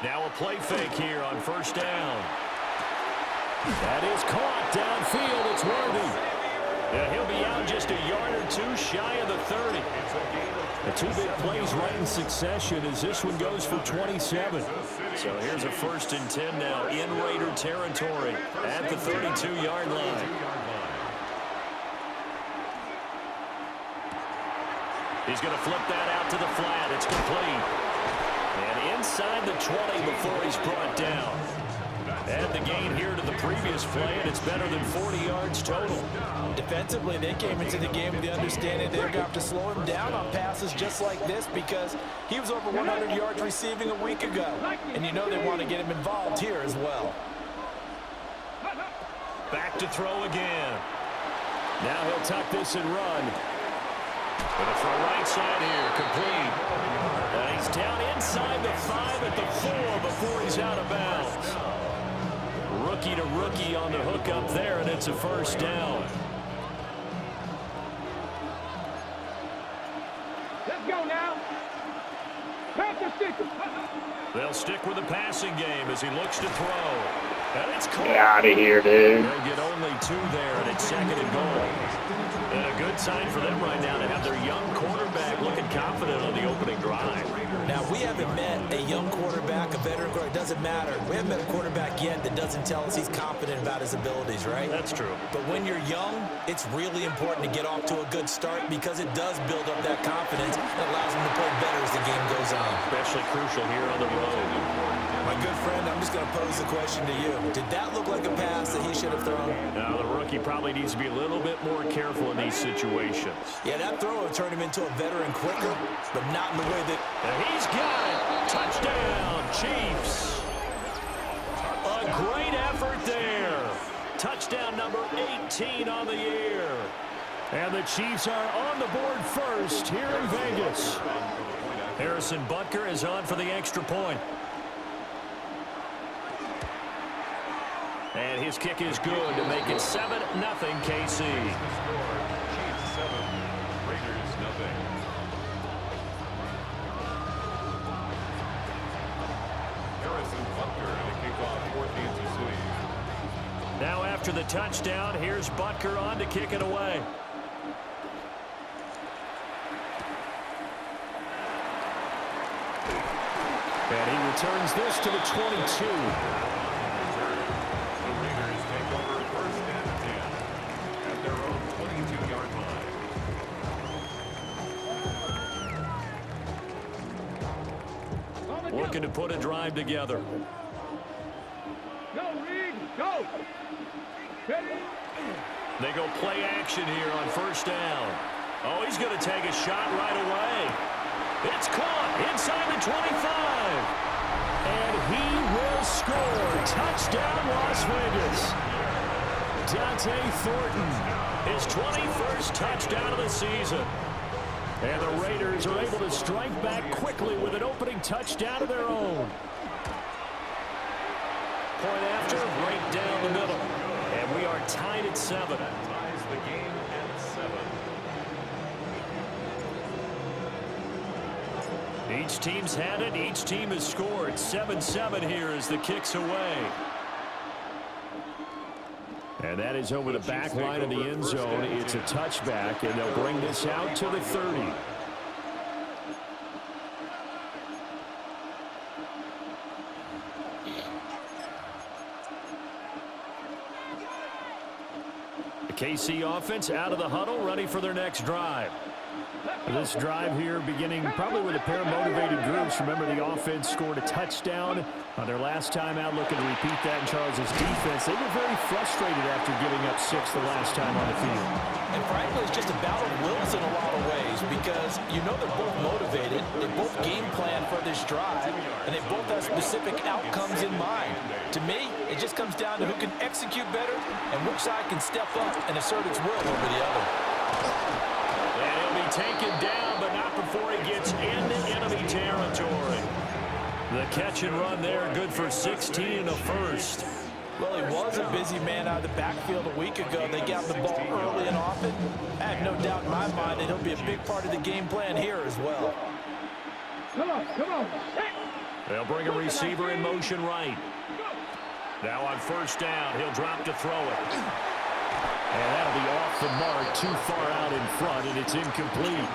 Now a play fake here on first down. That is caught downfield. It's Worthy. Yeah, he'll be out just a yard or two shy of the 30. The two big plays right in succession as this one goes for 27. So here's a 1st and 10 now in Raider territory at the 32-yard line. He's going to flip that out to the flat. It's complete. And inside the 20 before he's brought down. Add the gain here to the previous play, and it's better than 40 yards total. Defensively, they came into the game with the understanding they're going to have to slow him down on passes just like this because he was over 100 yards receiving a week ago. And you know they want to get him involved here as well. Back to throw again. Now he'll tuck this and run. Going to throw right side here, complete. And he's down inside the 5 at the 4 before he's out of bounds. Rookie to rookie on the hook up there, and it's a 1st down. Let's go now. They'll stick with the passing game as he looks to throw. And it's caught. Get out of here, dude. They'll get only 2 there, and it's 2nd and goal. And a good sign for them right now to have their young quarterback looking confident on the opening drive. Now, we haven't met a young quarterback, a veteran quarterback. It doesn't matter. We haven't met a quarterback yet that doesn't tell us he's confident about his abilities, right? That's true. But when you're young, it's really important to get off to a good start because it does build up that confidence and allows him to play better as the game goes on. Especially crucial here on the road. My good friend, I'm just going to pose the question to you. Did that look like a pass that he should have thrown? Now, the rookie probably needs to be a little bit more careful in these situations. Yeah, that throw would turn him into a veteran quicker, but not in the way that... And he's got it. Touchdown, Chiefs. A great effort there. Touchdown number 18 on the year. And the Chiefs are on the board first here in Vegas. Harrison Butker is on for the extra point. And his kick is good to make it 7-0 KC. Chiefs 7, Raiders 0. Harrison Butker to kick off for Kansas City. Now after the touchdown, here's Butker on to kick it away. And he returns this to the 22. Looking to put a drive together. Go, Reed, go. They go play action here on first down. Oh, he's going to take a shot right away. It's caught inside the 25. And he will score. Touchdown, Las Vegas. Dante Thornton, his 21st touchdown of the season. And the Raiders are able to strike back quickly with an opening touchdown of their own. Point after, right down the middle. And we are tied at 7. Ties the game at 7. Each team's had it. Each team has scored. 7-7 here as the kick's away. And that is over the back line of the end zone. It's a touchback, and they'll bring this out to the 30. The KC offense out of the huddle, ready for their next drive. This drive here beginning probably with a pair of motivated groups. Remember, the offense scored a touchdown on their last time out, looking to repeat that in Charles's defense. They were very frustrated after giving up 6 the last time on the field. And frankly, it's just a battle of wills in a lot of ways because you know they're both motivated. They both game plan for this drive, and they both have specific outcomes in mind. To me, it just comes down to who can execute better and which side can step up and assert its will over the other. And he'll be taken down, but not before he gets into enemy territory. The catch and run there, good for 16 and a first. Well, he was a busy man out of the backfield a week ago. They got the ball early and often. I have no doubt in my mind that he'll be a big part of the game plan here as well. Come on, come on. Hey. They'll bring a receiver in motion right. Now on first down, he'll drop to throw it. And that'll be off the mark, too far out in front, and it's incomplete.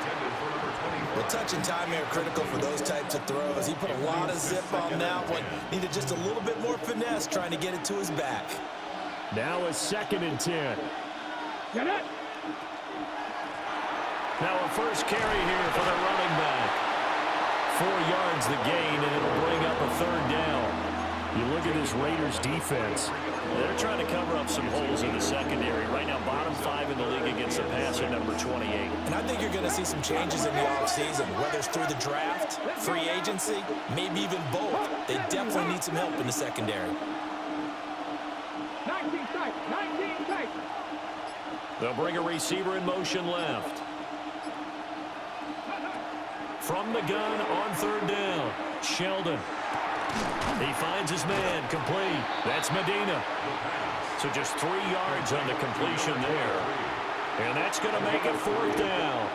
Well, touch and time are critical for those types of throws. He put a lot of zip on that one. Needed just a little bit more finesse trying to get it to his back. Now a 2nd and 10. Get it. Now a first carry here for the running back. 4 yards the gain, and it'll bring up a 3rd down. You look at this Raiders defense. They're trying to cover up some holes in the secondary. Right now, bottom 5 in the league against the passer, number 28. And I think you're going to see some changes in the offseason, whether it's through the draft, free agency, maybe even both. They definitely need some help in the secondary. 19 tight, 19 tight. They'll bring a receiver in motion left. From the gun on 3rd down, Sheldon. He finds his man, complete. That's Medina. So just 3 yards on the completion there. And that's going to make it 4th down.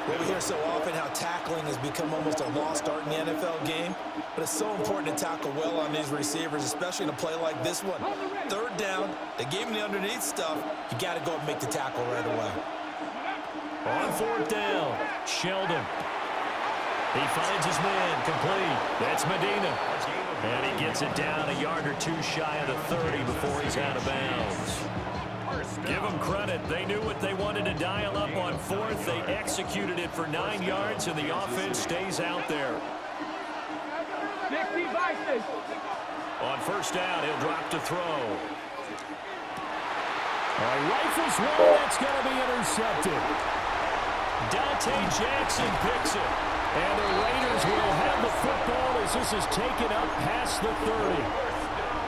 Well, we hear so often how tackling has become almost a lost art in the NFL game. But it's so important to tackle well on these receivers, especially in a play like this one. 3rd down, they gave him the underneath stuff. You got to go and make the tackle right away. On 4th down, Sheldon. He finds his man, complete. That's Medina. And he gets it down a yard or 2 shy of the 30 before he's out of bounds. Give them credit. They knew what they wanted to dial up on 4th. They executed it for 9 yards, and the offense stays out there. 60 vices. On first down, he'll drop to throw. Rifles one. That's going to be intercepted. Dante Jackson picks it. And the Raiders will have the football as this is taken up past the 30.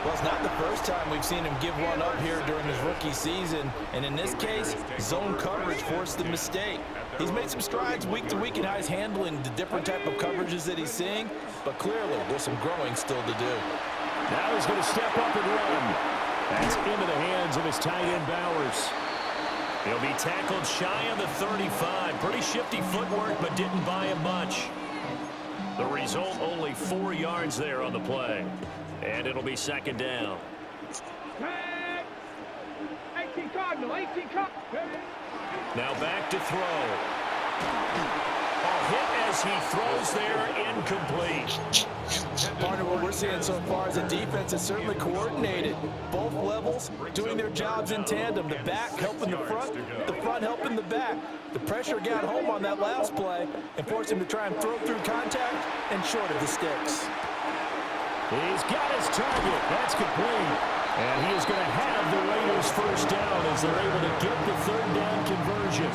Well, it's not the first time we've seen him give one up here during his rookie season. And in this case, zone coverage forced the mistake. He's made some strides week to week in how he's handling the different type of coverages that he's seeing. But clearly, there's some growing still to do. Now he's going to step up and run. That's into the hands of his tight end, Bowers. He'll be tackled shy of the 35. Pretty shifty footwork, but didn't buy him much. The result, only 4 yards there on the play. And it'll be 2nd down. 18 Cardinal, 18 Cardinal. Now back to throw. A hit as he throws there, incomplete. Partner, what we're seeing so far is a defense that's certainly coordinated. Both levels doing their jobs in tandem. The back helping the front helping the back. The pressure got home on that last play and forced him to try and throw through contact and short of the sticks. He's got his target. That's complete. And he is going to have the Raiders first down as they're able to get the 3rd down conversion.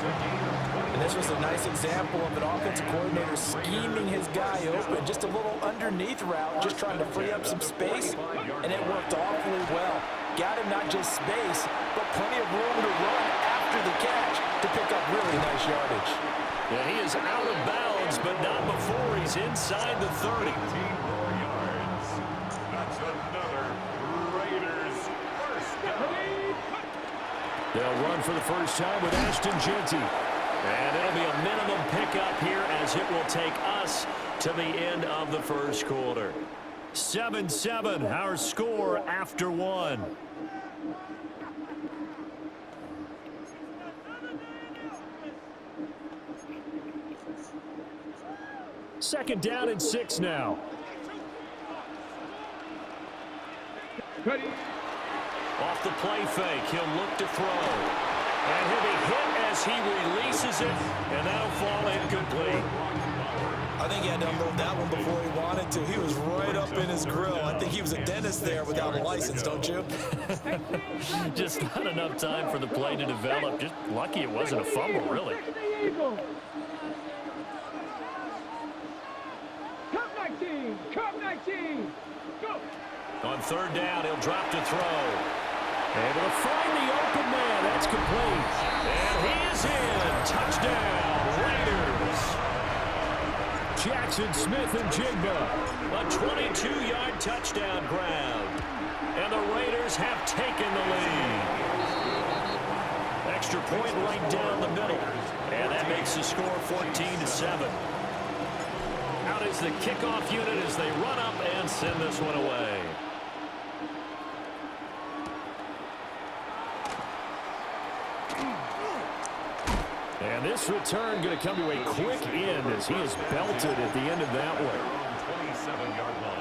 And this was a nice example of an offensive coordinator scheming his guy open. Just a little underneath route, just trying to free up some space, and it worked awfully well. Got him not just space, but plenty of room to run after the catch to pick up really nice yardage. Yeah, he is out of bounds, but not before he's inside the 30. That's another Raiders first down. They'll run for the first time with Ashton Jeanty. And it'll be a minimum pickup here as it will take us to the end of the first quarter. 7-7, our score after 1. Second down and 6 now. Ready. Off the play fake, he'll look to throw. And he'll be hit as he releases it, and that'll fall incomplete. I think he had to unload that one before he wanted to. He was right up in his grill. I think he was a dentist there without a license, don't you? Just not enough time for the play to develop. Just lucky it wasn't a fumble, really. Cup 19, Cup 19. Go. On 3rd down, he'll drop to throw. Able to find the open man. That's complete. And he is in. Touchdown, Raiders. Jackson Smith and Jigba. A 22-yard touchdown ground. And the Raiders have taken the lead. Extra point right down the middle. And that makes the score 14-7. Out is is the kickoff unit as they run up and send this one away. And this return going to come to a quick end as he is belted at the end of that one. 27-yard line.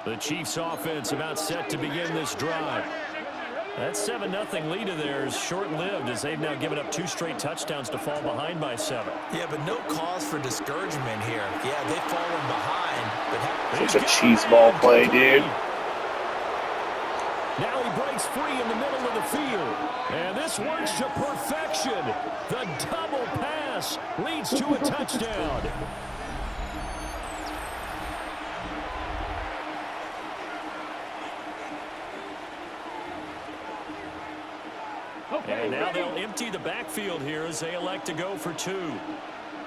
The Chiefs offense about set to begin this drive. That 7-0 lead of theirs short-lived as they've now given up 2 straight touchdowns to fall behind by 7. Yeah, but no cause for discouragement here. Yeah, they've fallen behind. But Such a cheese ball play, dude. Now he breaks free in the middle of the field. And this works to perfection. The double pass leads to a touchdown. And now they'll empty the backfield here as they elect to go for 2.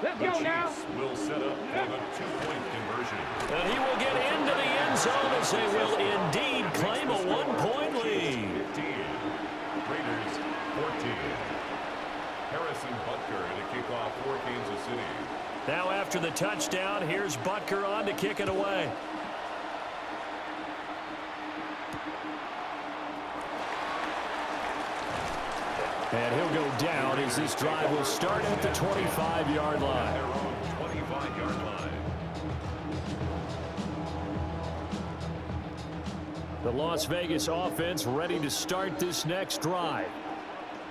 Let's The go now. Chiefs will set up for the 2-point conversion. And he will get into the end zone as they will indeed claim a 1-point lead. 15. Raiders 14. Harrison Butker and a kickoff for Kansas City. Now after the touchdown, here's Butker on to kick it away. And he'll go down as this drive will start at the 25-yard line. Their own 25-yard line. The Las Vegas offense ready to start this next drive.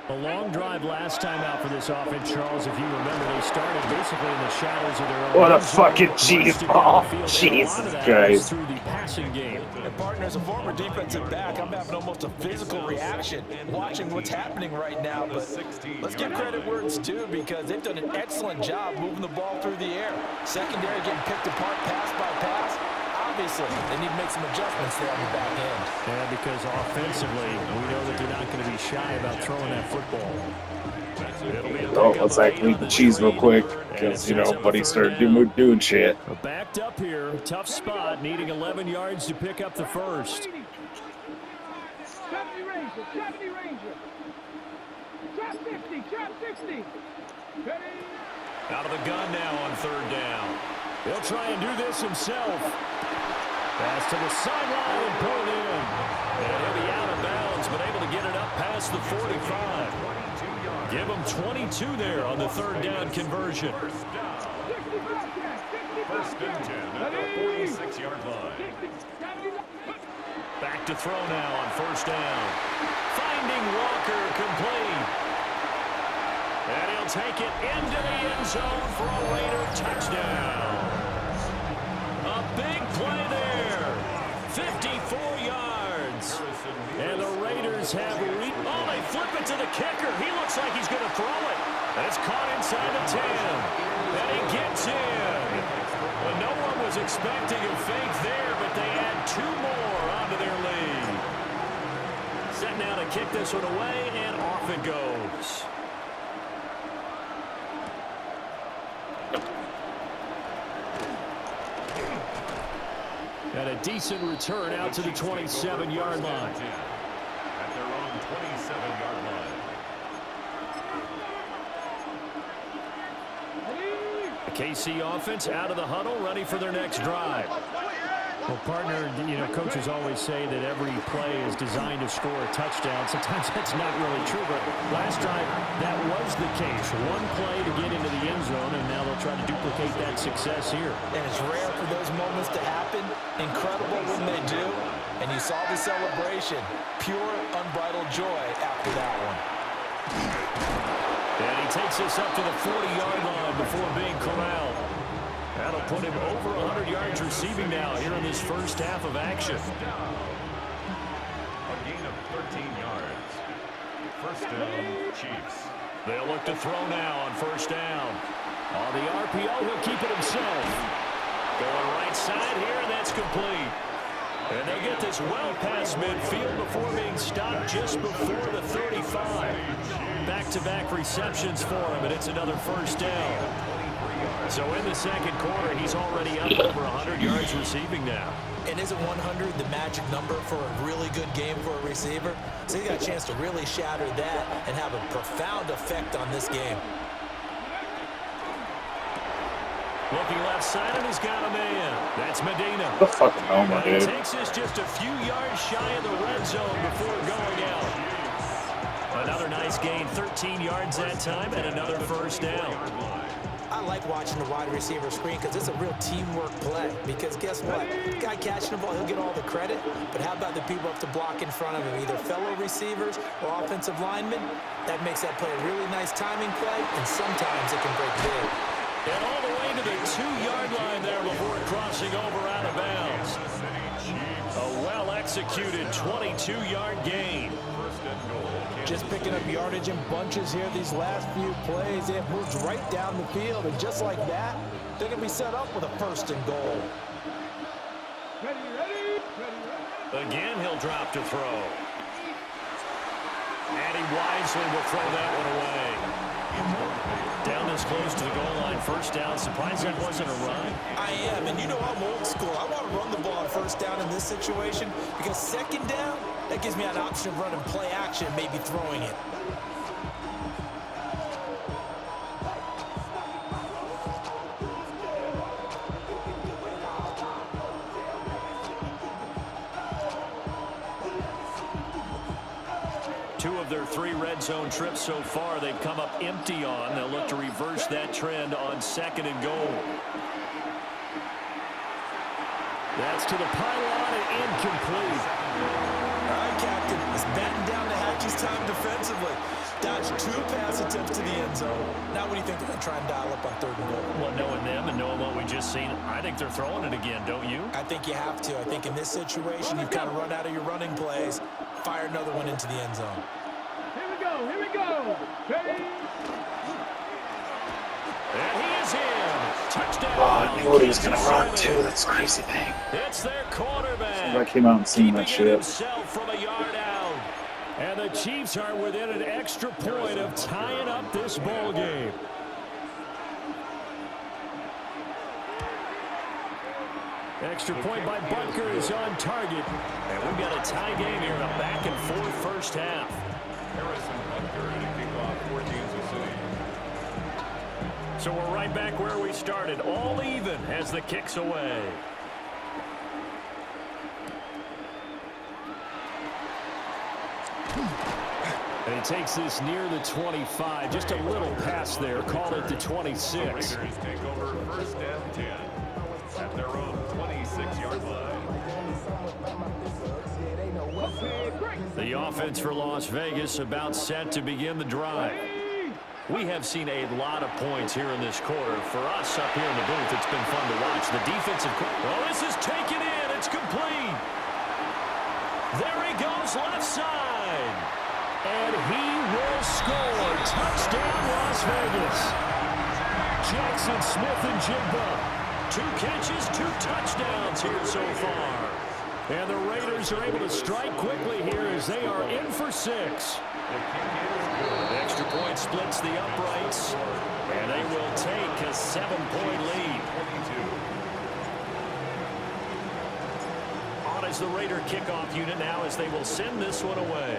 A long drive last time out for this offense, Charles. If you remember, they started basically in the shadows of their own. What a fucking cheese ball. Jesus Christ. Through the passing game. And partner, as a former defensive back, I'm having almost a physical reaction watching what's happening right now. But let's give credit where it's due because they've done an excellent job moving the ball through the air. Secondary getting picked apart pass by pass. Obviously, they need to make some adjustments there on the back end. Yeah, because offensively, we know that they're not going to be shy about throwing that football. Oh, let's activate the cheese real quick because, you know, buddy started doing shit. Backed up here, tough spot, needing 11 yards to pick up the first. 70 Ranger, 70 Ranger. Trap 50, trap 60. Ready? Out of the gun now on 3rd down. He'll try and do this himself. Pass to the sideline and pulled in. And he'll be out of bounds, but able to get it up past the 45. Give him 22 there on the 3rd down conversion. First down. 65 track, 65 First and 10 at the 46-yard line. 70. Back to throw now on 1st down. Finding Walker complete. And he'll take it into the end zone for a Raider touchdown. A big play there. 54 yards. And the Raiders have oh, they flip it to the kicker. He looks like he's going to throw it. And it's caught inside the 10. And he gets in. Well, no one was expecting a fake there, but they add 2 more onto their lead. Set now to kick this one away, and off it goes. And a decent return out to the 27-yard line. At their own 27-yard line. The KC offense out of the huddle, ready for their next drive. Well, partner, you know, coaches always say that every play is designed to score a touchdown. Sometimes that's not really true, but last drive, that was the case. One play to get into the end zone, and now they'll try to duplicate that success here. And it's rare for those moments to happen. Incredible when they do. And you saw the celebration. Pure, unbridled joy after that one. And he takes us up to the 40-yard line before being corralled. That'll put him over 100 yards receiving now here in this first half of action. A gain of 13 yards. First down, Chiefs. They'll look to throw now on 1st down. On the RPO, he'll keep it himself. Going right side here, and that's complete. And they get this well past midfield before being stopped just before the 35. Back-to-back receptions for him, and it's another 1st down. So in the second quarter, he's already up over 100 yards receiving now. And isn't 100 the magic number for a really good game for a receiver? So he got a chance to really shatter that and have a profound effect on this game. Looking left side, and he's got a man. That's Medina. The fucking homer, He dude. takes us just a few yards shy of the red zone before going out. Another nice gain, 13 yards that time, and another first down. I like watching the wide receiver screen because it's a real teamwork play. Because guess what? The guy catching the ball, he'll get all the credit. But how about the people up to block in front of him, either fellow receivers or offensive linemen? That makes that play a really nice timing play, and sometimes it can break big. And all the way to the 2-yard line there before crossing over out of bounds. A well-executed 22-yard gain. Just picking up yardage in bunches here these last few plays. They have moved right down the field, and just like that, they're going to be set up with a first and goal. Ready. Again, he'll drop to throw. And he wisely will throw that one away. Down this close to the goal line, first down. Surprised that wasn't a run. I am, and you know I'm old school. I want to run the ball on first down in this situation because second down, that gives me an option of running play action, maybe throwing it. Two of their 3 red zone trips so far, they've come up empty on. They'll look to reverse that trend on second and goal. That's to the pylon and incomplete. All right, Captain. It's batting down the hatches time defensively. Dodged 2 pass attempts to the end zone. Now what do you think they're going to try and dial up on third and goal? Well, knowing them and knowing what we just seen, I think they're throwing it again, don't you? I think you have to. I think in this situation, you've kind of run out of your running plays. Fire another one into the end zone. Here we go. Ready. And he is in. Touchdown. Oh, I knew he was gonna run too. That's the crazy thing. It's their quarterback. I came out and seen that Keeping it shit. himself from a yard out. And the Chiefs are within an extra point of tying up this ball game. Extra point by Butker is on target. And we've got a tie game here, a back-and-forth first half. Harrison Butker and a kickoff for Kansas City. So we're right back where we started, all even as the kick's away. And he takes this near the 25, just a little pass there, call it the 26. Raiders take over first down 10 at their own 26-yard line. The offense for Las Vegas about set to begin the drive. We have seen a lot of points here in this quarter. For us up here in the booth, it's been fun to watch. The defensive... Well, this is taken in. It's complete. There he goes left side. And he will score. Touchdown, Las Vegas. Jackson Smith and Jigba. 2 catches, 2 touchdowns here so far. And the Raiders are able to strike quickly here as they are in for 6. The extra point splits the uprights, and they will take a 7-point lead. On as the Raider kickoff unit now as they will send this one away.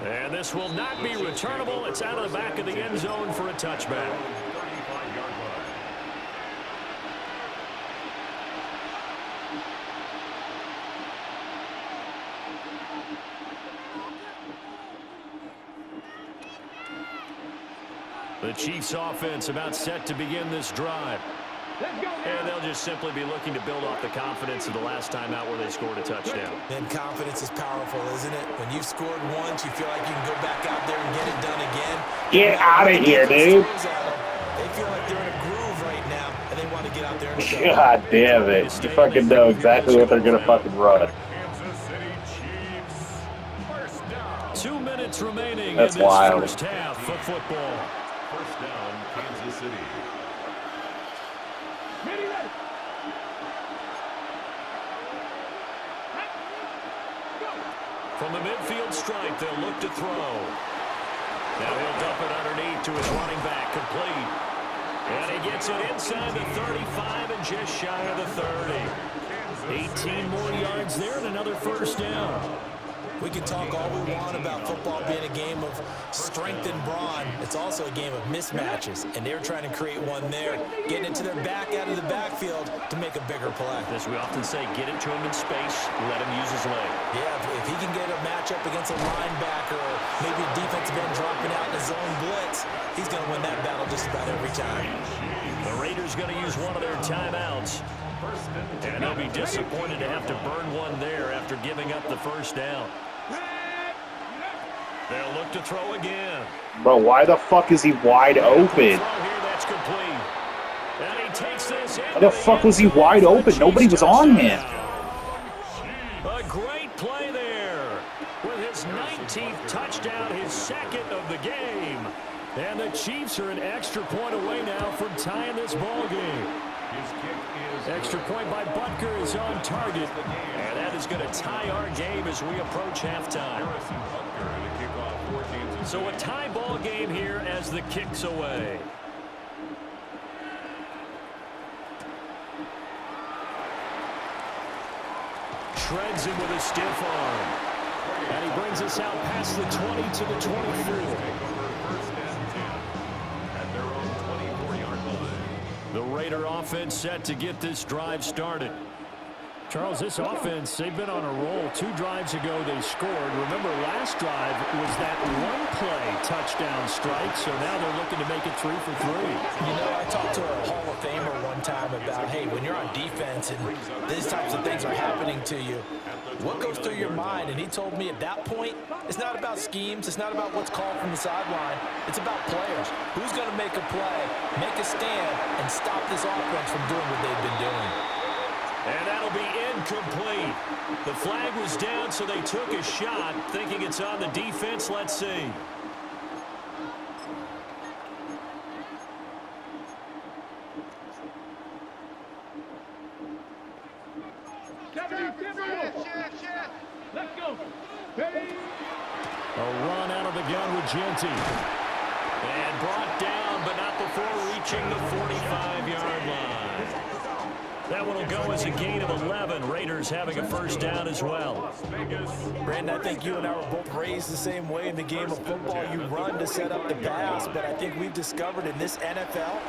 And this will not be returnable. It's out of the back of the end zone for a touchback. The Chiefs offense about set to begin this drive. And they'll just simply be looking to build off the confidence of the last time out where they scored a touchdown. And confidence is powerful, isn't it? When you've scored once, you feel like you can go back out there and get it done again. Get out of here, dude. They feel like they're in a groove right now, and they want to get out there and show. God damn it. You fucking know exactly what they're going to fucking run. Kansas City Chiefs. First down. 2 minutes remaining That's in this wild. first half of football. First down, Kansas City. Ready. From the midfield stripe, they'll look to throw. Now he'll dump it underneath to his running back, complete. And he gets it inside the 35 and just shy of the 30. 18 more yards there and another first down. We can talk all we want about football being a game of strength and brawn. It's also a game of mismatches, and they're trying to create one there, getting it to their back out of the backfield to make a bigger play. As we often say, get it to him in space, let him use his leg. Yeah, if he can get a matchup against a linebacker or maybe a defensive end dropping out in a zone blitz, he's going to win that battle just about every time. The Raiders going to use one of their timeouts. And they'll be disappointed to have to burn one there after giving up the first down. They'll look to throw again. Bro, why the fuck is he wide open? Here, that's complete. And he takes this Why the fuck was he wide open? Nobody was on him. A great play there with his 19th touchdown, his second of the game. And the Chiefs are an extra point away now from tying this ball game. Extra point by Butker is on target. And that is going to tie our game as we approach halftime. So a tie ball game here as the kick's away. Shreds him with a stiff arm. And he brings us out past the 20 to the 24. The Raider offense set to get this drive started. Charles, this offense, they've been on a roll. 2 drives ago, they scored. Remember, last drive was that one-play touchdown strike, so now they're looking to make it 3 for 3. You know, I talked to a Hall of Famer one time about, hey, when you're on defense and these types of things are happening to you, what goes through your mind? And he told me at that point, it's not about schemes. It's not about what's called from the sideline. It's about players. Who's going to make a play, make a stand, and stop this offense from doing what they've been doing? And that'll be incomplete. The flag was down, so they took a shot, thinking it's on the defense. Let's see. Let's go. A run out of the gun with Genty. And brought down, but not before reaching the 45-yard line. That one will go as a gain of 11. Raiders having a first down as well. Brandon, I think you and I were both raised the same way in the game of football. You run to set up the pass, but I think we've discovered in this NFL,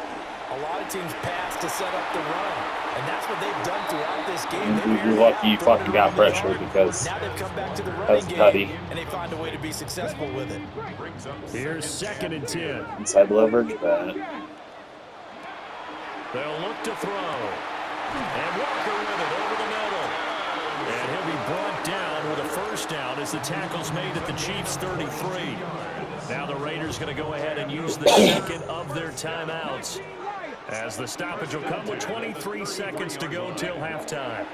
a lot of teams pass to set up the run. And that's what they've done throughout this game. You're lucky you fucking got pressure because now they've come back to the that's running nutty. game, and they find a way to be successful with it. Here's 2nd and 10. Inside leverage, bad. They'll look to throw. And Walker with it over the middle. And he'll be brought down with a first down as the tackle's made at the Chiefs' 33. Now the Raiders going to go ahead and use the second of their timeouts, as the stoppage will come with 23 seconds to go till halftime.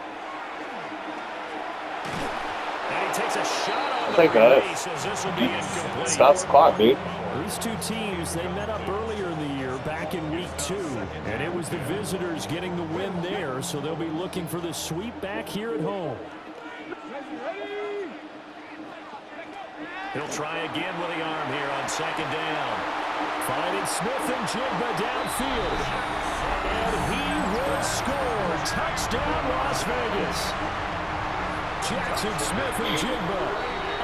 And he takes a shot on the base as this will be incomplete. Stops the clock, dude. These two teams, they met up earlier in the year, back in week 2, and it was the visitors getting the win there, so they'll be looking for the sweep back here at home. He'll try again with the arm here on 2nd down. Finding Smith and Jigba downfield. And he will score. Touchdown, Las Vegas. Jackson Smith and Jigba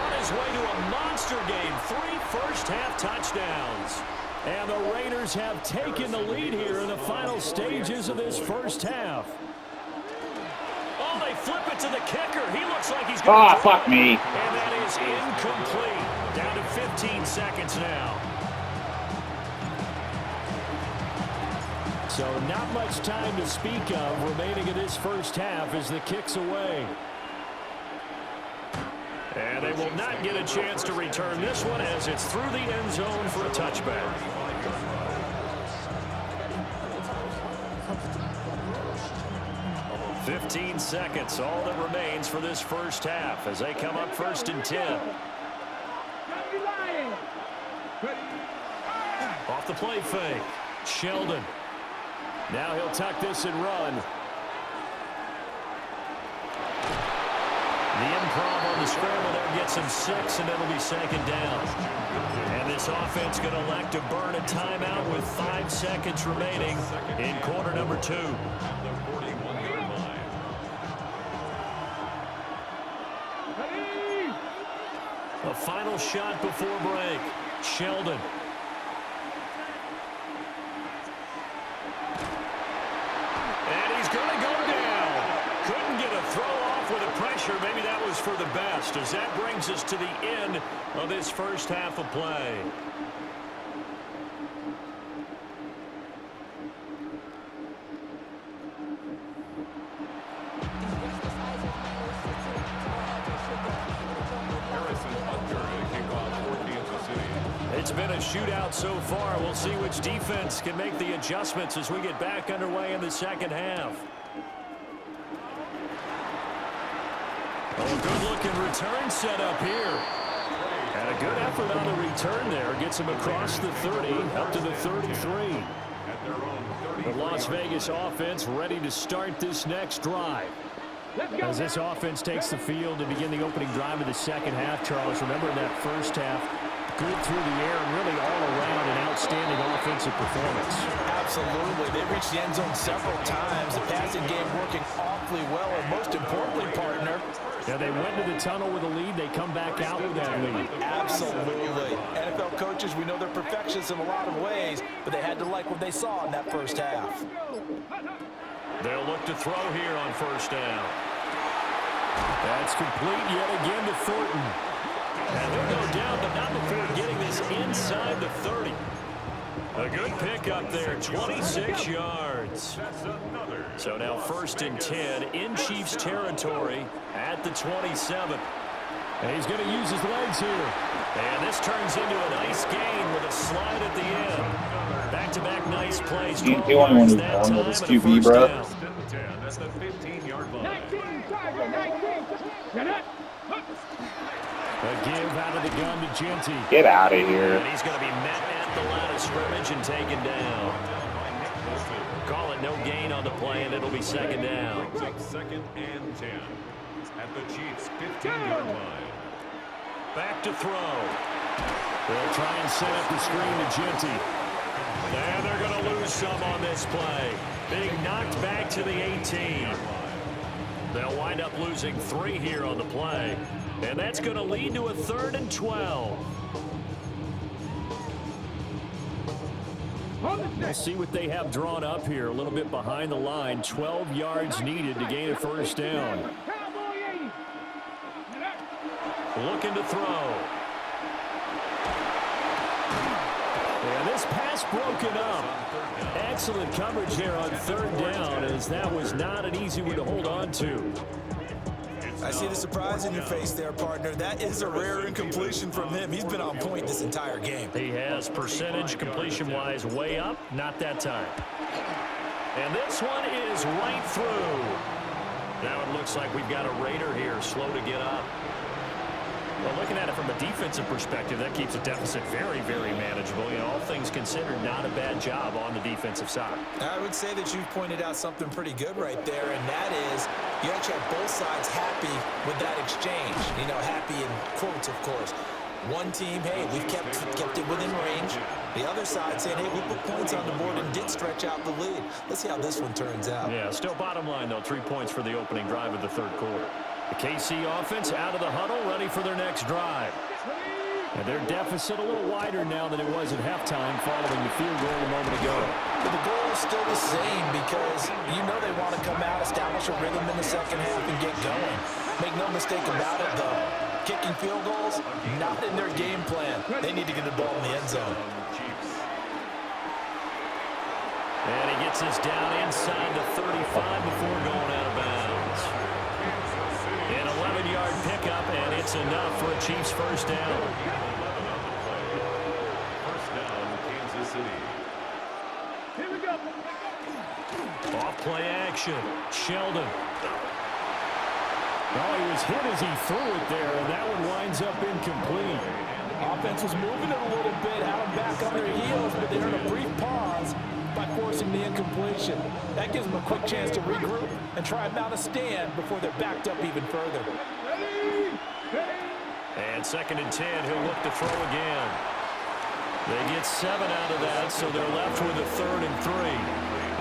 on his way to a monster game. 3 first-half touchdowns. And the Raiders have taken the lead here in the final stages of this first half. Oh, they flip it to the kicker. He looks like he's going to... fuck me. And that is incomplete. Down to 15 seconds now. So not much time to speak of remaining in this first half as the kick's away. And they will not get a chance to return this one as it's through the end zone for a touchback. "15 seconds, all that remains for this first half as they come up 1st and 10. Off the play fake. Sheldon. Now he'll tuck this and run. The improv on the scramble there gets him 6, and it'll be second down. And this offense going to elect to burn a timeout with 5 seconds remaining in quarter number 2. A final shot before break. Sheldon. And he's going to go down. Couldn't get a throw off with the pressure. Maybe that was for the best, as that brings us to the end of this first half of play. It's been a shootout so far. We'll see which defense can make the adjustments as we get back underway in the second half. Oh, good-looking return set up here. And a good effort on the return there. Gets him across the 30, up to the 33. The Las Vegas offense ready to start this next drive. As this offense takes the field to begin the opening drive of the second half, Charles, remember in that first half, good through the air and really all around an outstanding offensive performance. Absolutely. They reached the end zone several times. The passing game working awfully well. And most importantly, partner, yeah, they went to the tunnel with a lead. They come back out with that lead. Absolutely. NFL coaches, we know they're perfectionists in a lot of ways, but they had to like what they saw in that first half. They'll look to throw here on first down. That's complete yet again to Thornton. And they'll go down, but not before getting this inside the 30. A good pickup there, 26 yards. So now 1st and 10 in Chiefs territory at the 27. And he's going to use his legs here. And this turns into a nice gain with a slide at the end. Back-to-back nice plays. You only want to down with his QB, bro. That's the 15-yard line. 19, Tiger, 19. Get it. A give out of the gun to Genty. Get out of here. And he's going to be met at the line of scrimmage and taken down. Call it no gain on the play, and it'll be second down. 2nd and 10 at the Chiefs' 15-yard line. Back to throw. They'll try and set up the screen to Genty. And they're going to lose some on this play. Being knocked back to the 18. They'll wind up losing 3 here on the play. And that's going to lead to a 3rd and 12. We'll see what they have drawn up here. A little bit behind the line. 12 yards needed to gain a first down. Looking to throw. And this pass broken up. Excellent coverage here on 3rd down, as that was not an easy one to hold on to. I see the surprise in your face there, partner. That is a rare incompletion from him. He's been on point this entire game. He has percentage completion-wise way up, not that time. And this one is right through. Now it looks like we've got a Raider here, slow to get up. Well, looking at it from a defensive perspective, that keeps a deficit very, very manageable. You know, all things considered, not a bad job on the defensive side. I would say that you've pointed out something pretty good right there, and that is you actually have both sides happy with that exchange. You know, happy in quotes, of course. One team, hey, we've kept it within range. The other side saying, hey, we put points on the board and did stretch out the lead. Let's see how this one turns out. Yeah, still bottom line, though, 3 points for the opening drive of the 3rd quarter. The KC offense out of the huddle, ready for their next drive. And their deficit a little wider now than it was at halftime following the field goal a moment ago. But the goal is still the same because you know they want to come out, establish a rhythm in the second half, and get going. Make no mistake about it, though. Kicking field goals, not in their game plan. They need to get the ball in the end zone. And he gets us down inside the 35 before going out of bounds. An 11-yard pickup, and it's enough for a Chiefs first down. First down, Kansas City. Here we go. Off play action. Sheldon. Oh, he was hit as he threw it there, and that one winds up incomplete. Offense was moving it a little bit, had them back on their heels, but they earned a brief pause by forcing the incompletion. That gives them a quick chance to regroup and try and mount a stand before they're backed up even further. Ready? 2nd and 10. He'll look to throw again. They get 7 out of that, so they're left with a 3rd and 3.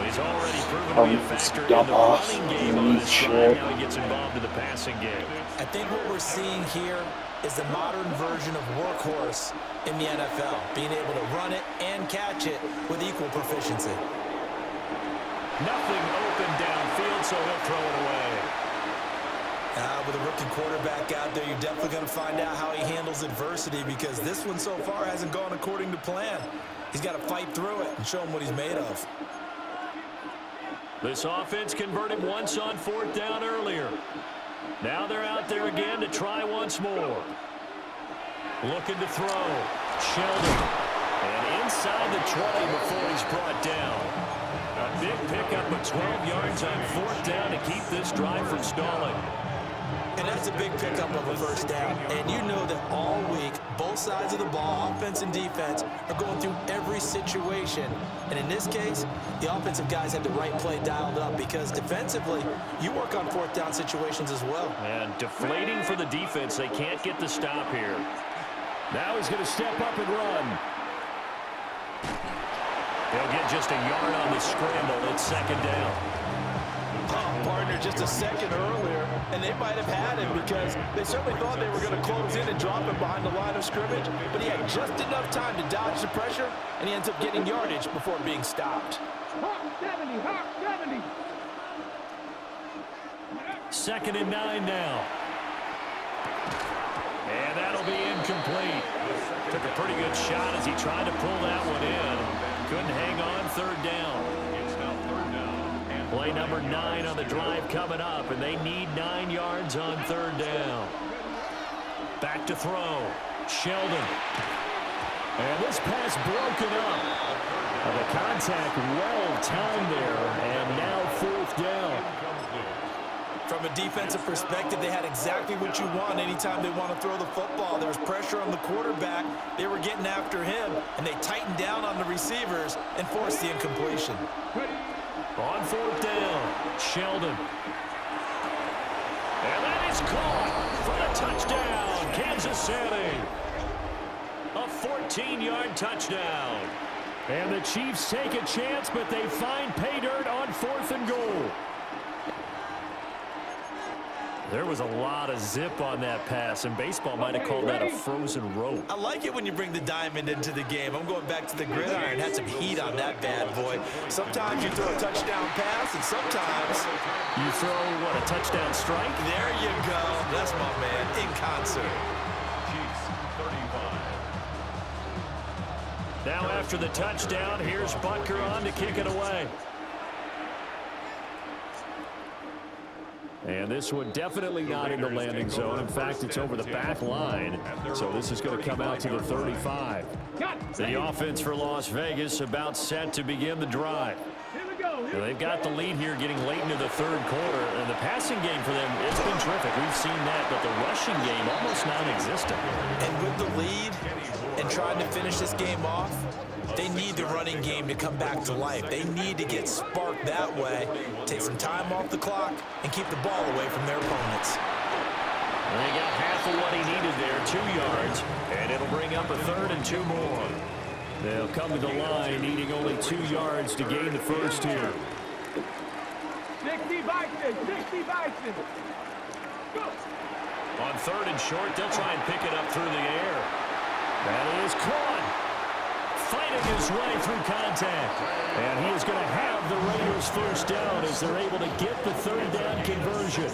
He's already proven to be a factor in the running game on this drive. Now he gets involved in the passing game. I think what we're seeing here is the modern version of workhorse in the NFL, being able to run it and catch it with equal proficiency. Nothing open downfield, so he'll throw it away. With a rookie quarterback out there, you're definitely going to find out how he handles adversity, because this one so far hasn't gone according to plan. He's got to fight through it and show him what he's made of. This offense converted once on 4th down earlier. Now they're out there again to try once more. Looking to throw. Sheldon. And inside the 20 before he's brought down. A big pickup of 12 yards on 4th down to keep this drive from stalling. And that's a big pickup of a 1st down. And you know that all week, both sides of the ball, offense and defense, are going through every situation. And in this case, the offensive guys had the right play dialed up, because defensively, you work on 4th down situations as well. And deflating for the defense. They can't get the stop here. Now he's going to step up and run. He'll get just a yard on the scramble. It's 2nd down. Partner just a second earlier, and they might have had him, because they certainly thought they were going to close in and drop him behind the line of scrimmage, but he had just enough time to dodge the pressure, and he ends up getting yardage before being stopped. Hawk 70, Hawk 70. 2nd and 9 now. And that'll be incomplete. Took a pretty good shot as he tried to pull that one in. Couldn't hang on. 3rd down. Play number 9 on the drive coming up, and they need 9 yards on 3rd down. Back to throw. Sheldon. And this pass broken up. The contact well timed there, and now 4th down. From a defensive perspective, they had exactly what you want anytime they want to throw the football. There was pressure on the quarterback. They were getting after him, and they tightened down on the receivers and forced the incompletion. On 4th down, Sheldon. And that is caught for the touchdown, Kansas City. A 14-yard touchdown. And the Chiefs take a chance, but they find pay dirt on 4th and goal. There was a lot of zip on that pass, and baseball might have called that a frozen rope. I like it when you bring the diamond into the game. I'm going back to the gridiron. Had some heat on that bad boy. Sometimes you throw a touchdown pass, and sometimes you throw, what, a touchdown strike? There you go. That's my man, in concert. Chiefs 35. Now after the touchdown, here's Butker on to kick it away. And this one definitely not in the landing zone. In fact, it's over the back line. So this is going to come out to the 35. The offense for Las Vegas about set to begin the drive. They've got the lead here getting late into the 3rd quarter. And the passing game for them, it's been terrific. We've seen that, but the rushing game almost non-existent. And with the lead and trying to finish this game off, they need the running game to come back to life. They need to get sparked that way, take some time off the clock, and keep the ball away from their opponents. They got half of what he needed there, 2 yards, and it'll bring up a 3rd and 2 more. They'll come to the line needing only 2 yards to gain the first here. 60 Bison, 60 Bison. Go. On 3rd and short, they'll try and pick it up through the air. That is caught. Fighting his way through contact. And he is going to have the Raiders first down as they're able to get the 3rd down conversion.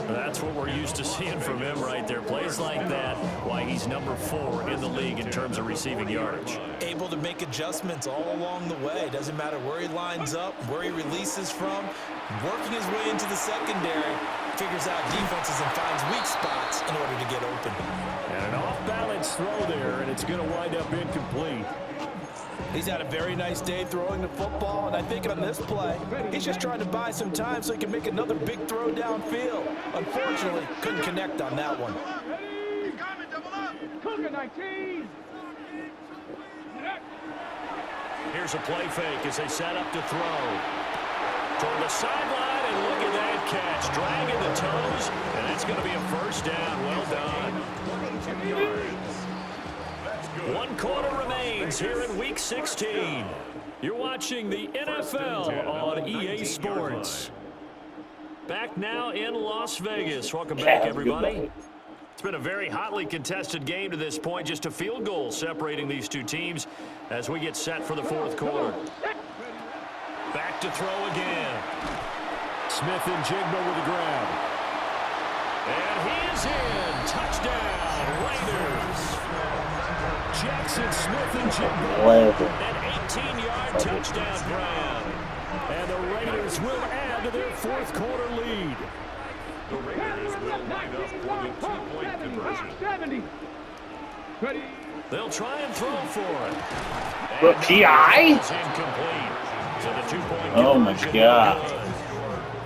That's what we're used to seeing from him right there. Plays like that, why he's number 4 in the league in terms of receiving yardage. Able to make adjustments all along the way. Doesn't matter where he lines up, where he releases from. Working his way into the secondary, figures out defenses and finds weak spots in order to get open. And an off-balance throw there, and it's going to wind up incomplete. He's had a very nice day throwing the football, and I think on this play, he's just trying to buy some time so he can make another big throw downfield. Unfortunately, couldn't connect on that one. Cougar 19. Here's a play fake as they set up to throw. Toward the sideline, and look at that catch. Dragging the toes, and that's going to be a first down. Well done. 22 yards. That's good. 1 quarter remains here in Week 16. You're watching the NFL on EA Sports. Back now in Las Vegas. Welcome back, everybody. It's been a very hotly contested game to this point. Just a field goal separating these two teams as we get set for the fourth quarter. Back to throw again. Smith and Jigba with a grab. And he is in. Touchdown, Raiders. Jackson Smith and Jigba. An 18-yard touchdown grab. And the Raiders will add to their fourth quarter lead. The Raiders will line up for the two-point conversion. 70. Ready. They'll try and throw for it. But PI? It's incomplete. So the two-point Oh my conversion God. is good.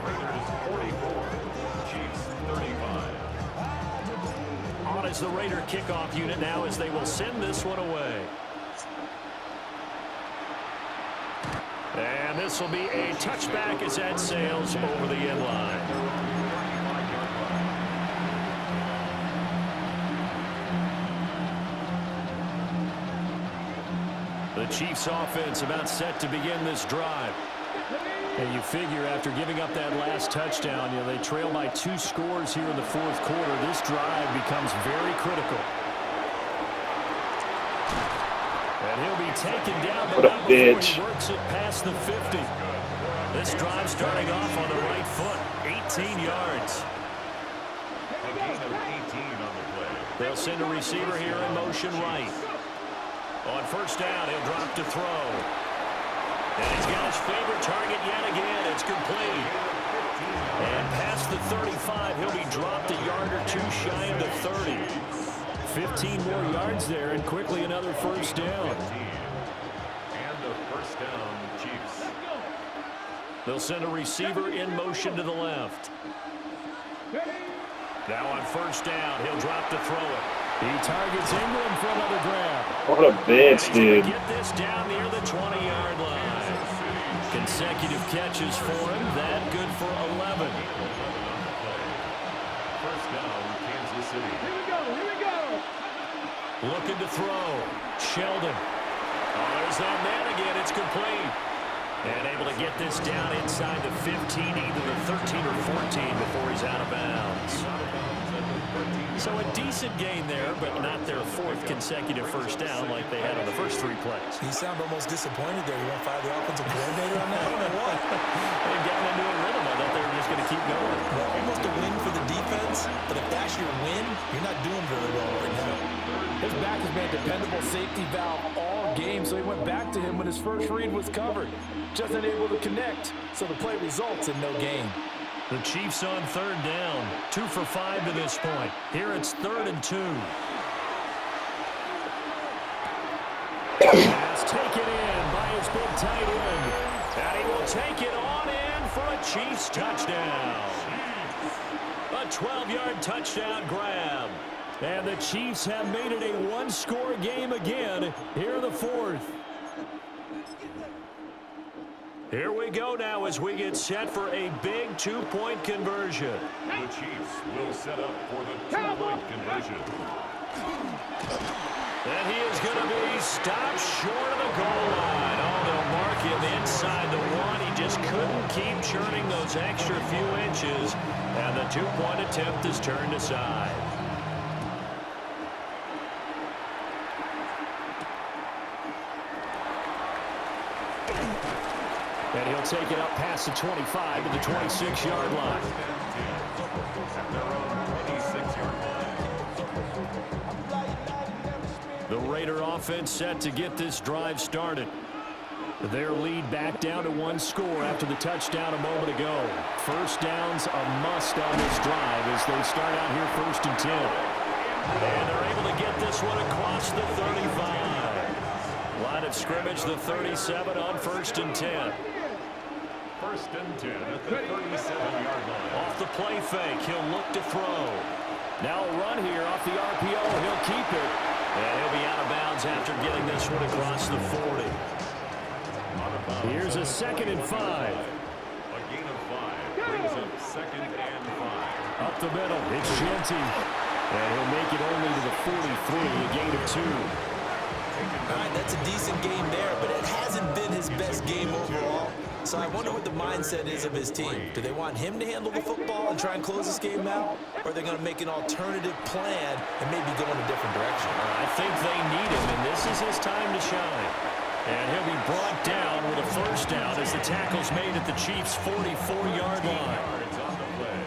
Raiders 44, Chiefs 35. On as the Raider kickoff unit now as they will send this one away. And this will be a touchback as that sails over the end line. The Chiefs offense about set to begin this drive. And you figure after giving up that last touchdown, they trail by 2 scores here in the fourth quarter. This drive becomes very critical. And he'll be taken down, but not before he works it past the 50. This drive starting off on the right foot, 18 yards. A gain of 18 on the play. They'll send a receiver here in motion right. On first down, he'll drop to throw. And he's got his favorite target yet again. It's complete. And past the 35, he'll be dropped a yard or two shy of the 30. 15 more yards there, and quickly another first down. And a first down, Chiefs. They'll send a receiver in motion to the left. Now on first down, he'll drop to throw it. He targets Ingram for another grab. What a bitch, dude. Get this down near the 20-yard line. Consecutive catches for him. That good for 11. First down, Kansas City. Here we go. Here we go. Looking to throw. Sheldon. Oh, there's that man again. It's complete. And able to get this down inside the 15, either the 13 or 14 before he's out of bounds. So a decent gain there, but not their 4th consecutive first down like they had on the first 3 plays. He sounded almost disappointed there. You want to fire the offensive coordinator on that one or what? They got into a rhythm. I thought they were just going to keep going. Well, almost a win for the defense, but if that's your win, you're not doing very well right now. His back has been a dependable safety valve all game, so he went back to him when his first read was covered. Just unable to connect, so the play results in no gain. The Chiefs on third down. 2 for 5 to this point. Here it's 3rd and 2. Pass taken in by his big tight end. And he will take it on in for a Chiefs touchdown. A 12-yard touchdown grab. And the Chiefs have made it a 1-score game again here in the 4th. Here we go now as we get set for a big 2-point conversion. The Chiefs will set up for the 2-point conversion. And he is going to be stopped short of the goal line. Oh, they'll mark him inside the 1. He just couldn't keep churning those extra few inches. And the 2-point attempt is turned aside. And he'll take it up past the 25 to the 26-yard line. At their own 26-yard line. The Raider offense set to get this drive started. Their lead back down to 1 score after the touchdown a moment ago. First down's a must on this drive as they start out here 1st and 10. And they're able to get this one across the 35. Line of scrimmage, the 37 on 1st and 10. 1st and 10 at the 37-yard line. Off the play fake, he'll look to throw. Now a run here off the RPO, he'll keep it. And he'll be out of bounds after getting this one across the 40. Here's a 2nd and 5. A gain of 5. second and 5. Up the middle, it's Genty. And he'll make it only to the 43, a gain of 2. All right, that's a decent game there, but it hasn't been his best game overall. So I wonder what the mindset is of his team. Do they want him to handle the football and try and close this game out? Or are they going to make an alternative plan and maybe go in a different direction? I think they need him, and this is his time to shine. And he'll be brought down with a first down as the tackle's made at the Chiefs' 44-yard line. Yards on the play.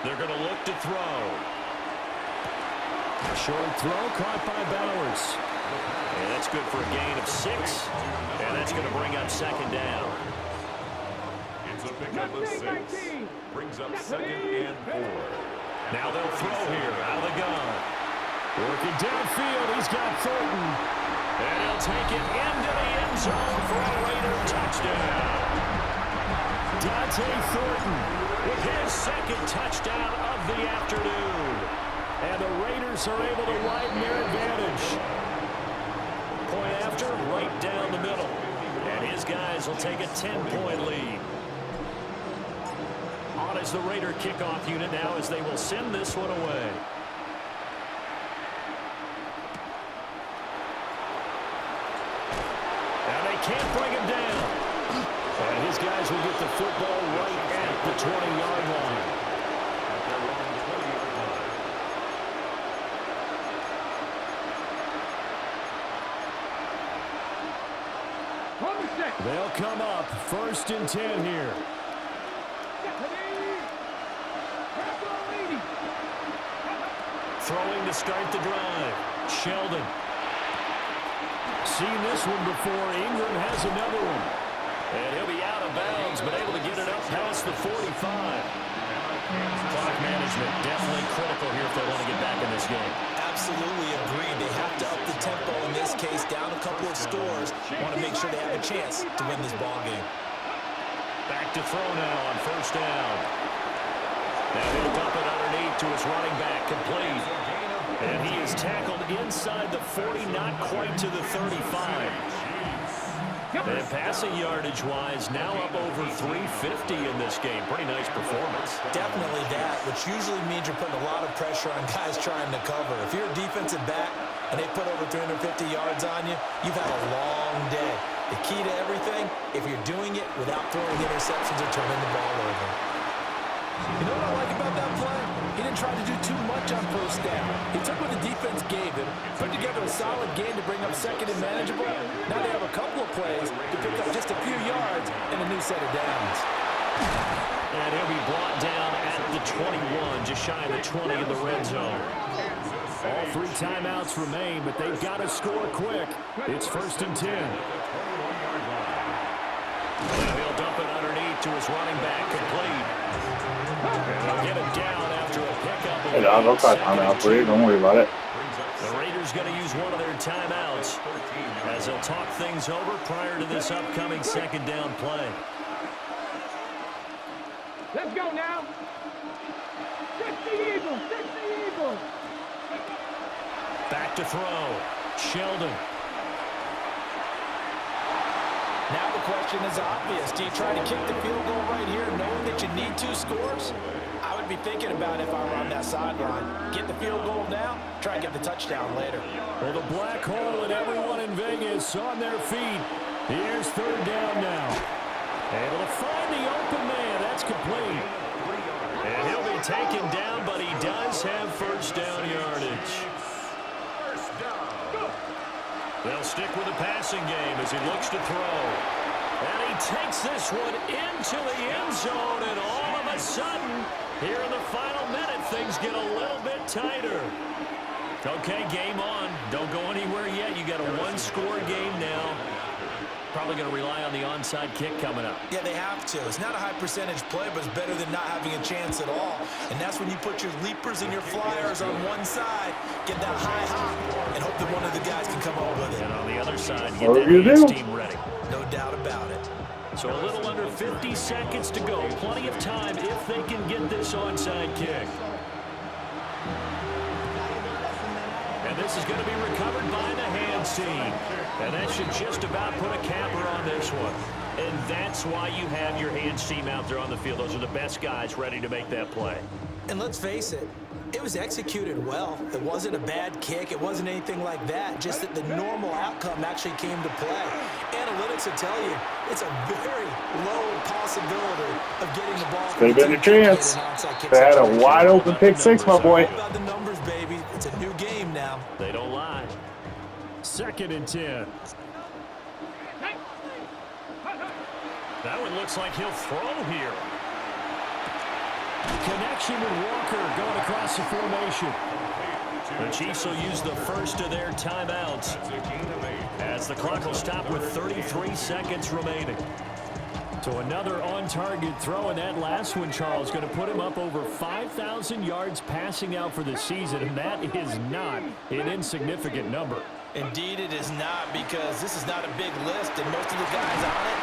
They're going to look to throw. A short throw caught by Bowers. And that's good for a gain of 6. And that's going to bring up second down. It's a pickup of 6. Brings up second and 4. Now they'll throw here out of the gun. Working downfield, he's got Thornton. And he'll take it into the end zone for a Raider touchdown. Dante Thornton with his second touchdown of the afternoon. And the Raiders are able to widen their advantage. Point after, right down the middle. And his guys will take a 10-point lead. On is the Raider kickoff unit now as they will send this one away. And they can't bring him down. And his guys will get the football right at the 20-yard line. They'll come up 1st and 10 here. Throwing to start the drive. Sheldon. Seen this one before. Ingram has another one. And he'll be out of bounds, but able to get it up past the 45. Clock management definitely critical here if they want to get back in this game. Absolutely agreed. They have to up the tempo in this case, down a couple of scores. Want to make sure they have a chance to win this ball game. Back to throw now on first down. Now he'll dump it underneath to his running back, complete. And he is tackled inside the 40, not quite to the 35. And passing yardage-wise, now up over 350 in this game. Pretty nice performance. Definitely that, which usually means you're putting a lot of pressure on guys trying to cover. If you're a defensive back and they put over 350 yards on you, you've had a long day. The key to everything, if you're doing it without throwing interceptions or turning the ball over. You know what I like about that play? He didn't try to do too much on first down. He took what the defense gave him, put together a solid game to bring up second and manageable. Now they have a couple of plays to pick up just a few yards and a new set of downs. And he'll be brought down at the 21, just shy of the 20 in the red zone. All 3 timeouts remain, but they've got to score quick. It's 1st and 10. And he'll dump it underneath to his running back, complete. They'll get it down after a pickup. Hey, dog, I'll try timeout for you. Don't worry about it. The Raiders going to use one of their timeouts as they'll talk things over prior to this upcoming second down play. Let's go now. 60 Eagles, 60 Eagles. Back to throw. Sheldon. Now the question is obvious. Do you try to kick the field goal right here knowing that you need 2 scores? I would be thinking about if I were on that sideline. Get the field goal now, try and get the touchdown later. Well, the black hole and everyone in Vegas on their feet. Here's 3rd down now. Able to find the open man. That's complete. And he'll be taken down, but he does have first down yardage. They'll stick with the passing game as he looks to throw. And he takes this one into the end zone, and all of a sudden, here in the final minute, things get a little bit tighter. Okay, game on. Don't go anywhere yet. You got a 1-score game now. Probably going to rely on the onside kick coming up. Yeah, they have to. It's not a high percentage play, but it's better than not having a chance at all. And that's when you put your leapers and your flyers on one side, get that high hop, and hope that one of the guys can come up with it. And on the other side, get that Eagles team ready. No doubt about it. So a little under 50 seconds to go. Plenty of time if they can get this onside kick. And this is going to be recovered by the hands team. And that should just about put a capper on this one. And that's why you have your hands team out there on the field. Those are the best guys ready to make that play. And let's face it, it was executed well. It wasn't a bad kick. It wasn't anything like that. Just that the normal outcome actually came to play. Analytics will tell you it's a very low possibility of getting the ball. Could have been a chance. They had a wide open pick six, my boy. All about the numbers, baby. It's a new game now. They don't lie. 2nd and 10. That one looks like he'll throw here. Connection with Walker going across the formation. The Chiefs will use the first of their timeouts as the clock will stop with 33 seconds remaining. So another on-target throw, and that last one, Charles, going to put him up over 5,000 yards passing out for the season, and that is not an insignificant number. Indeed it is not, because this is not a big list, and most of the guys on it,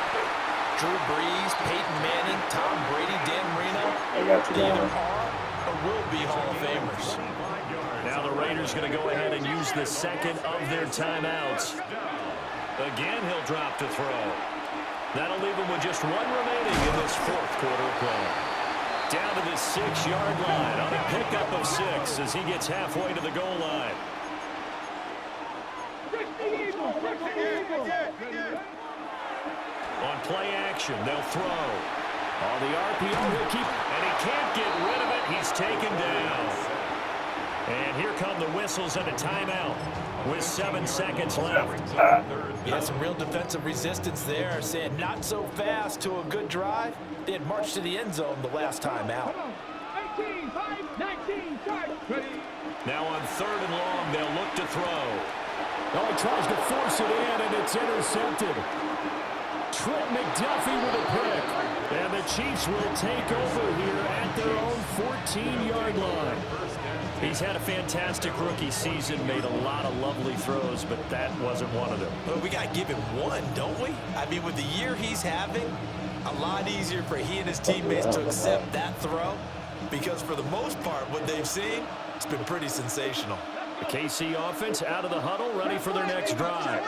Drew Brees, Peyton Manning, Tom Brady, Dan Marino, they either are or will be Hall of Famers. Now the Raiders going to go ahead and use the second of their timeouts. Again, he'll drop to throw. That'll leave him with just one remaining in this fourth quarter of play. Down to the 6-yard line on a pickup of 6 as he gets halfway to the goal line. On play action, they'll throw. On the RPO, he'll keep, and he can't get rid of it. He's taken down. And here come the whistles and a timeout with 7 seconds left. Yeah, some real defensive resistance there, saying not so fast to a good drive. They had marched to the end zone the last time out. 18, 5, 19, start. Ready. Now on 3rd and long, they'll look to throw. Oh, he tries to force it in, and it's intercepted. Trent McDuffie with a pick. And the Chiefs will take over here at their own 14-yard line. He's had a fantastic rookie season, made a lot of lovely throws, but that wasn't one of them. Well, we got to give him one, don't we? I mean, with the year he's having, a lot easier for he and his teammates to accept that throw, because for the most part, what they've seen, it's been pretty sensational. The KC offense out of the huddle, ready for their next drive.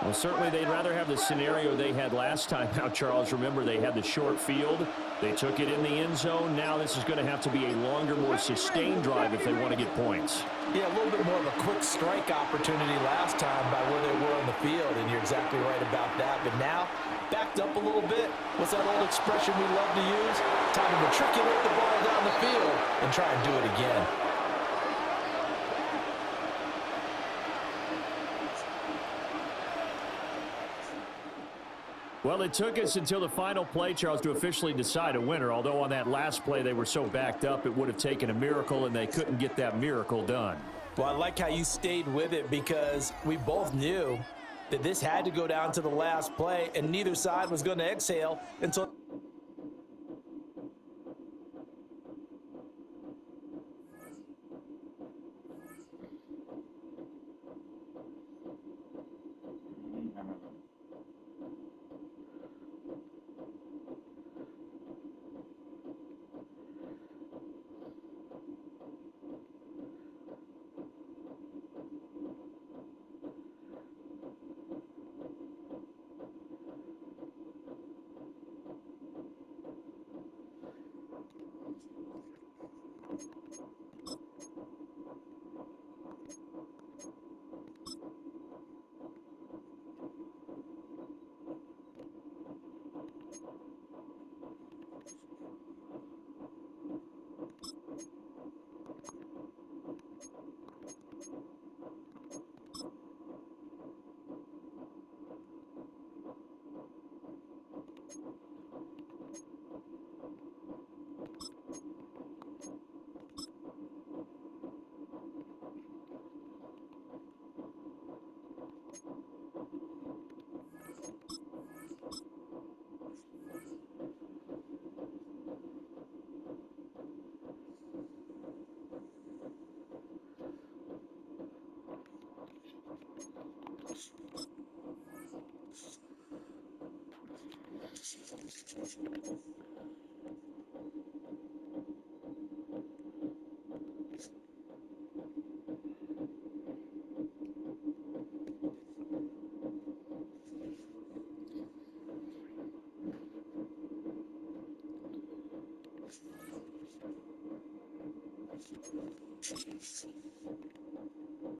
Well, certainly they'd rather have the scenario they had last time. Now, Charles, remember they had the short field. They took it in the end zone. Now this is going to have to be a longer, more sustained drive if they want to get points. Yeah, a little bit more of a quick strike opportunity last time by where they were on the field, and you're exactly right about that. But now, backed up a little bit. What's that old expression we love to use? Time to matriculate the ball down the field and try and do it again. Well, it took us until the final play, Charles, to officially decide a winner. Although on that last play they were so backed up, it would have taken a miracle, and they couldn't get that miracle done. Well, I like how you stayed with it, because we both knew that this had to go down to the last play, and neither side was going to exhale until...